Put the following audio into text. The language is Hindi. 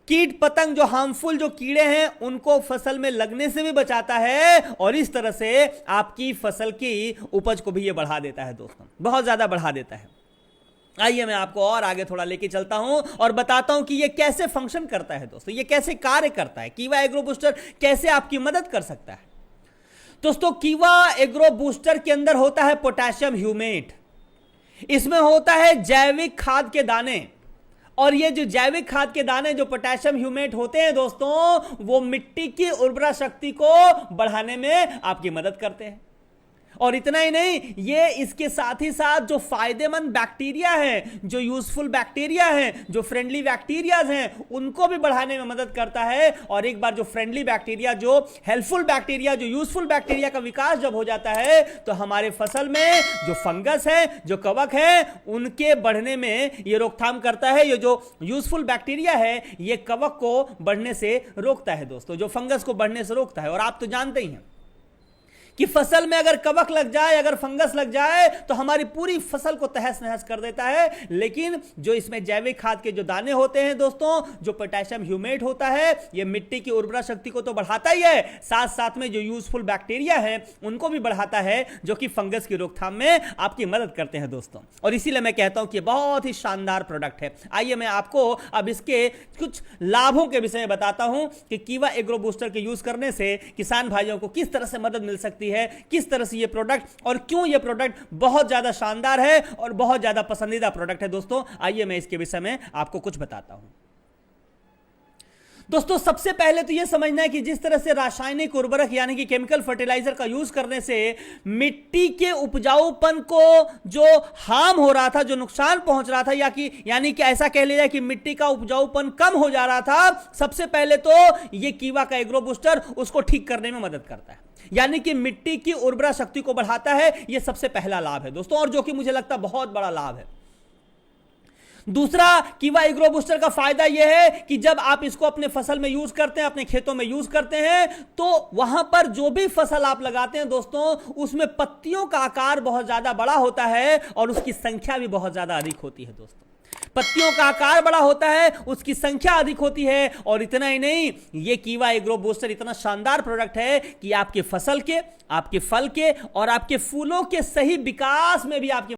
कीट पतंग, जो हार्मफुल जो कीड़े हैं उनको फसल में लगने से भी बचाता है और इस तरह से आपकी फसल की उपज को भी ये बढ़ा देता है दोस्तों, बहुत ज्यादा बढ़ा देता है। आइए मैं आपको और आगे थोड़ा लेके चलता हूं और बताता हूं कि ये कैसे फंक्शन करता है दोस्तों, ये कैसे कार्य करता है, कीवा एग्रो बूस्टर कैसे आपकी मदद कर सकता है। दोस्तों कीवा एग्रो बूस्टर के अंदर होता है पोटेशियम ह्यूमेट, इसमें होता है जैविक खाद के दाने, और ये जो जैविक खाद के दाने जो पोटेशियम ह्यूमेट होते हैं दोस्तों, वो मिट्टी की उर्वरा शक्ति को बढ़ाने में आपकी मदद करते हैं। और इतना ही नहीं, ये इसके साथ ही साथ जो फायदेमंद बैक्टीरिया हैं, जो यूजफुल बैक्टीरिया हैं, जो फ्रेंडली बैक्टीरियाज हैं, उनको भी बढ़ाने में मदद करता है। और एक बार जो फ्रेंडली बैक्टीरिया, जो हेल्पफुल बैक्टीरिया, जो यूजफुल बैक्टीरिया का विकास जब हो जाता है तो हमारे फसल में जो फंगस है, जो कवक है, उनके बढ़ने में ये रोकथाम करता है। ये जो यूजफुल बैक्टीरिया है ये कवक को बढ़ने से रोकता है दोस्तों, जो फंगस को बढ़ने से रोकता है। और आप तो जानते ही हैं कि फसल में अगर कवक लग जाए, अगर फंगस लग जाए तो हमारी पूरी फसल को तहस नहस कर देता है। लेकिन जो इसमें जैविक खाद के जो दाने होते हैं दोस्तों, जो पोटेशियम ह्यूमेट होता है, ये मिट्टी की उर्वरा शक्ति को तो बढ़ाता ही है, साथ साथ में जो यूजफुल बैक्टीरिया है उनको भी बढ़ाता है, जो कि फंगस की रोकथाम में आपकी मदद करते हैं दोस्तों। और इसीलिए मैं कहता हूं कि बहुत ही शानदार प्रोडक्ट है। आइए मैं आपको अब इसके कुछ लाभों के विषय में बताता हूं कि कीवा एग्रो बूस्टर के यूज करने से किसान भाइयों को किस तरह से मदद मिल सकती है, किस तरह से ये प्रोडक्ट और क्यों ये प्रोडक्ट बहुत ज्यादा शानदार है और बहुत ज्यादा पसंदीदा प्रोडक्ट है दोस्तों। आइए मैं इसके विषय में आपको कुछ बताता हूं। दोस्तों सबसे पहले तो यह समझना है कि जिस तरह से रासायनिक उर्वरक यानी कि केमिकल फर्टिलाइजर का यूज करने से मिट्टी के उपजाऊपन को जो हार्म हो रहा था, जो नुकसान पहुंच रहा था, यानी कि ऐसा कह लिया कि मिट्टी का उपजाऊपन कम हो जा रहा था, सबसे पहले तो यह कीवा का एग्रो बूस्टर उसको ठीक करने में मदद करता है, यानी कि मिट्टी की उर्वरा शक्ति को बढ़ाता है। यह सबसे पहला लाभ है दोस्तों, और जो कि मुझे लगता है बहुत बड़ा लाभ है। दूसरा, कीवा एग्रो बूस्टर का फायदा यह है कि जब आप इसको अपने फसल में यूज करते हैं, अपने खेतों में यूज करते हैं, तो वहां पर जो भी फसल आप लगाते हैं दोस्तों, उसमें पत्तियों का आकार बहुत ज्यादा बड़ा होता है और उसकी संख्या भी बहुत ज्यादा अधिक होती है दोस्तों। पत्तियों का आकार बड़ा होता है, उसकी संख्या अधिक होती है। और इतना ही नहीं, यह कीवा एग्रो बूस्टर इतना शानदार प्रोडक्ट है कि आपके फसल के, आपके फल के और आपके फूलों के सही विकास में भी आपकी